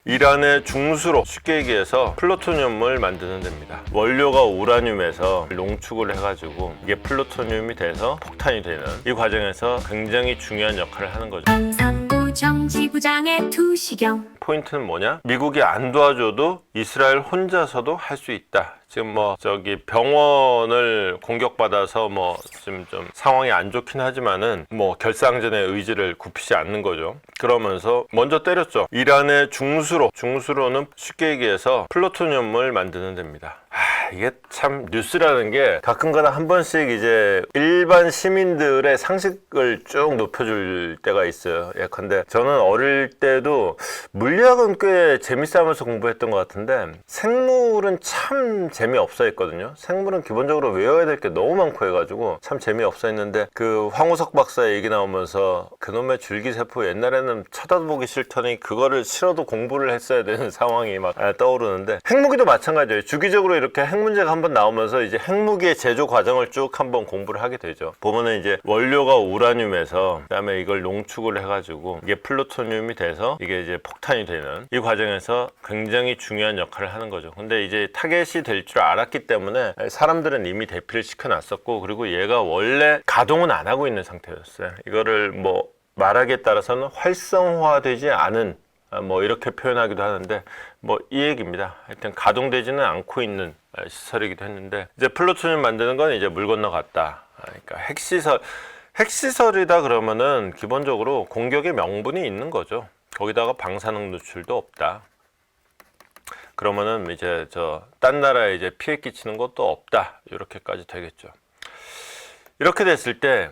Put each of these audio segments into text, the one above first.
이란의 중수로, 쉽게 얘기해서 플루토늄을 만드는 데입니다. 원료가 우라늄에서 농축을 해가지고 이게 플루토늄이 돼서 폭탄이 되는 이 과정에서 굉장히 중요한 역할을 하는 거죠. 상부 정지부장의 투시경. 포인트는 뭐냐? 미국이 안 도와줘도 이스라엘 혼자서도 할 수 있다. 지금 병원을 공격받아서 지금 좀 상황이 안 좋긴 하지만은 결상전의 의지를 굽히지 않는 거죠. 그러면서 먼저 때렸죠. 이란의 중수로는 쉽게 얘기해서 플루토늄을 만드는 데입니다. 이게 참 뉴스라는 게 가끔가다 한 번씩 이제 일반 시민들의 상식을 쭉 높여줄 때가 있어요. 예컨대 저는 어릴 때도 물리학은 꽤 재밌어하면서 공부했던 것 같은데 생물은 참 재미없어 했거든요. 생물은 기본적으로 외워야 될 게 너무 많고 해가지고 참 재미없어 했는데 그 황우석 박사 얘기 나오면서 그놈의 줄기세포 옛날에는 쳐다보기 싫더니 그거를 싫어도 공부를 했어야 되는 상황이 막 떠오르는데 핵무기도 마찬가지예요. 주기적으로 이렇게 핵 문제가 한번 나오면서 이제 핵무기의 제조 과정을 쭉 한번 공부를 하게 되죠. 보면은 이제 원료가 우라늄에서 그다음에 이걸 농축을 해가지고 이게 플루토늄이 돼서 이게 이제 폭탄이 되는 이 과정에서 굉장히 중요한 역할을 하는 거죠. 근데 이제 타겟이 될 줄 알았기 때문에 사람들은 이미 대피를 시켜놨었고, 그리고 얘가 원래 가동은 안 하고 있는 상태였어요. 이거를 말하기에 따라서는 활성화되지 않은 이렇게 표현하기도 하는데 이 얘기입니다. 하여튼 가동되지는 않고 있는 시설이기도 했는데 이제 플루토늄 만드는 건 이제 물 건너갔다. 그러니까 핵시설이다 그러면은 기본적으로 공격의 명분이 있는 거죠. 거기다가 방사능 노출도 없다. 그러면은 이제 딴 나라에 이제 피해 끼치는 것도 없다. 이렇게까지 되겠죠. 이렇게 됐을 때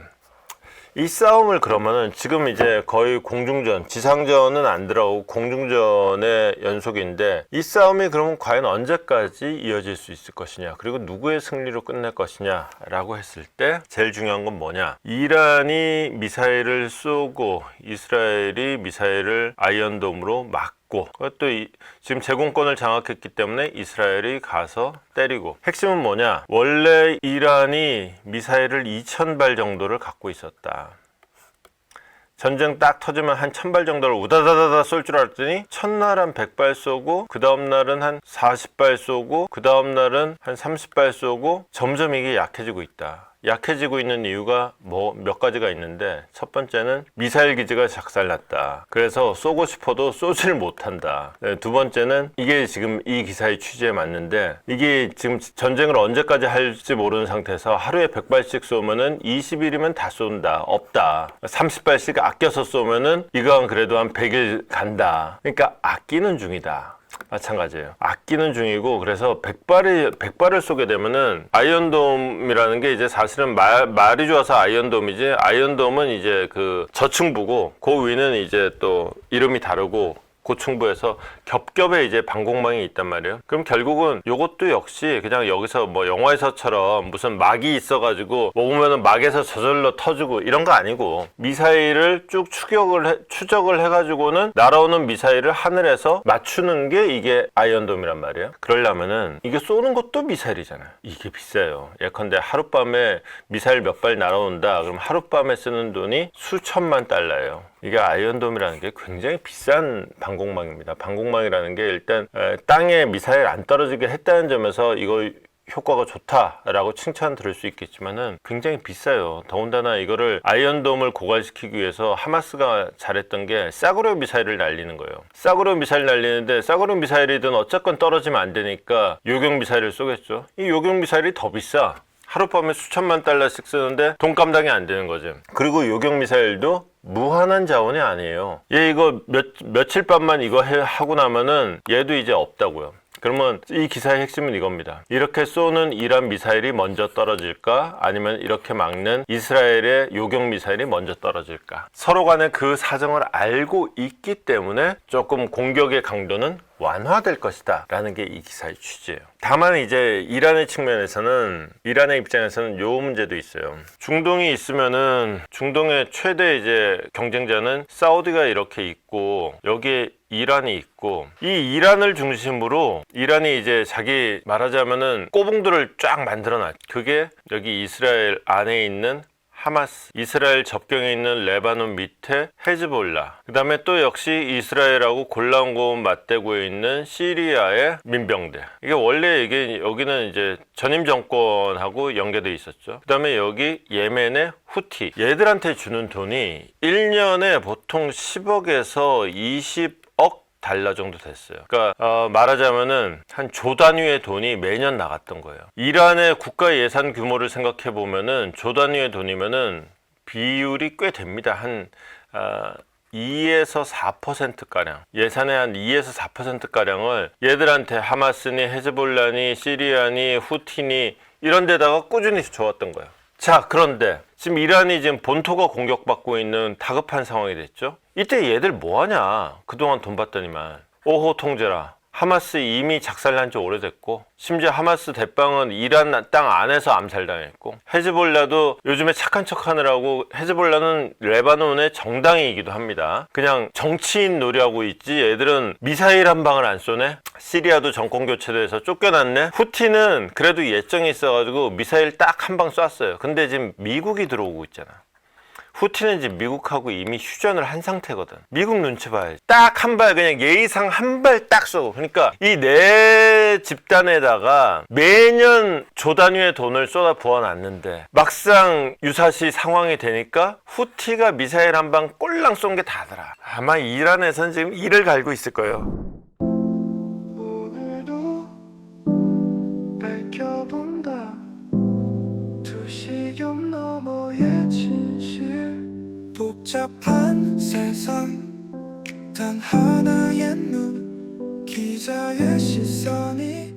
이 싸움을 그러면은 지금 이제 거의 공중전, 지상전은 안 들어오고 공중전의 연속인데 이 싸움이 그러면 과연 언제까지 이어질 수 있을 것이냐, 그리고 누구의 승리로 끝낼 것이냐 라고 했을 때 제일 중요한 건 뭐냐, 이란이 미사일을 쏘고 이스라엘이 미사일을 아이언돔으로 막고 그것도 지금 제공권을 장악했기 때문에 이스라엘이 가서 때리고, 핵심은 뭐냐, 원래 이란이 미사일을 2000발 정도를 갖고 있었다. 전쟁 딱 터지면 한 1000발 정도를 우다다다다 쏠 줄 알았더니 첫날 한 100발 쏘고 그 다음날은 한 40발 쏘고 그 다음날은 한 30발 쏘고 점점 이게 약해지고 있다. 약해지고 있는 이유가 몇 가지가 있는데, 첫 번째는 미사일 기지가 작살났다. 그래서 쏘고 싶어도 쏘지를 못한다. 두 번째는 이게 지금 이 기사의 취지에 맞는데, 이게 지금 전쟁을 언제까지 할지 모르는 상태에서 하루에 100발씩 쏘면은 20일이면 다 쏜다. 없다. 30발씩 아껴서 쏘면은 이건 그래도 한 100일 간다. 그러니까 아끼는 중이다. 마찬가지예요. 아끼는 중이고, 그래서 100발을 쏘게 되면은 아이언돔이라는 게 이제 사실은 말이 좋아서 아이언돔이지, 아이언돔은 이제 그 저층부고 그 위는 이제 또 이름이 다르고 고층부에서 겹겹에 이제 방공망이 있단 말이에요. 그럼 결국은 요것도 역시 그냥 여기서 영화에서처럼 무슨 막이 있어가지고 보면은 막에서 저절로 터지고 이런 거 아니고, 미사일을 쭉 추적을 해가지고는 날아오는 미사일을 하늘에서 맞추는 게 이게 아이언돔이란 말이에요. 그러려면은 이게 쏘는 것도 미사일이잖아요. 이게 비싸요. 예컨대 하룻밤에 미사일 몇 발 날아온다. 그럼 하룻밤에 쓰는 돈이 수천만 달러예요. 이게 아이언돔이라는 게 굉장히 비싼 방공망입니다. 방공망이라는 게 일단 땅에 미사일 안 떨어지게 했다는 점에서 이거 효과가 좋다라고 칭찬 들을 수 있겠지만은 굉장히 비싸요. 더군다나 이거를 아이언돔을 고갈시키기 위해서 하마스가 잘했던 게 싸구려 미사일을 날리는 거예요. 싸구려 미사일 날리는데 싸구려 미사일이든 어쨌건 떨어지면 안 되니까 요격 미사일을 쏘겠죠. 이 요격 미사일이 더 비싸. 하룻밤에 수천만 달러씩 쓰는데 돈 감당이 안 되는 거죠. 그리고 요격 미사일도 무한한 자원이 아니에요. 얘 이거 며칠 밤만 이거 하고 나면은 얘도 이제 없다고요. 그러면 이 기사의 핵심은 이겁니다. 이렇게 쏘는 이란 미사일이 먼저 떨어질까, 아니면 이렇게 막는 이스라엘의 요격 미사일이 먼저 떨어질까. 서로 간에 그 사정을 알고 있기 때문에 조금 공격의 강도는 완화될 것이다 라는 게 이 기사의 취지예요. 다만 이제 이란의 측면에서는, 이란의 입장에서는 요 문제도 있어요. 중동이 있으면은 중동의 최대 이제 경쟁자는 사우디가 이렇게 있고 여기에 이란이 있고, 이 이란을 중심으로 이란이 이제 자기 말하자면은 꼬붕들을 쫙 만들어 놨. 그게 여기 이스라엘 안에 있는 하마스, 이스라엘 접경에 있는 레바논 밑에 헤즈볼라, 그 다음에 또 역시 이스라엘하고 골라온고원 맞대고에 있는 시리아의 민병대. 이게 원래 여기는 이제 전임 정권하고 연계돼 있었죠. 그 다음에 여기 예멘의 후티. 얘들한테 주는 돈이 1년에 보통 10억에서 20억 달러 정도 됐어요. 그러니까 말하자면은 한 조 단위의 돈이 매년 나갔던 거예요. 이란의 국가 예산 규모를 생각해 보면은 조 단위의 돈이면은 비율이 꽤 됩니다. 한 2에서 4% 가량, 예산의 한 2에서 4% 가량을 얘들한테 하마스니 헤즈볼라니 시리아니 후티니 이런 데다가 꾸준히 줘왔던 거예요. 자, 그런데 지금 이란이 지금 본토가 공격받고 있는 다급한 상황이 됐죠. 이때 얘들 뭐하냐, 그동안 돈 받더니만. 오호 통제라. 하마스 이미 작살난 지 오래됐고, 심지어 하마스 대빵은 이란 땅 안에서 암살당했고, 헤즈볼라도 요즘에 착한 척 하느라고, 헤즈볼라는 레바논의 정당이기도 합니다. 그냥 정치인 놀이하고 있지 얘들은 미사일 한 방을 안 쏘네. 시리아도 정권 교체돼서 쫓겨났네. 후티는 그래도 예정이 있어가지고 미사일 딱 한 방 쐈어요. 근데 지금 미국이 들어오고 있잖아. 후티는 지금 미국하고 이미 휴전을 한 상태거든. 미국 눈치 봐야지. 딱 한 발, 그냥 예의상 한 발 딱 쏘고. 그러니까 이 네 집단에다가 매년 조 단위의 돈을 쏟아 부어놨는데 막상 유사시 상황이 되니까 후티가 미사일 한 방 꼴랑 쏜 게 다더라. 아마 이란에선 지금 이를 갈고 있을 거예요. 오늘도 밝혀본다 두시경 너머의 진실. 복잡한 세상 단 하나의 눈, 기자의 시선이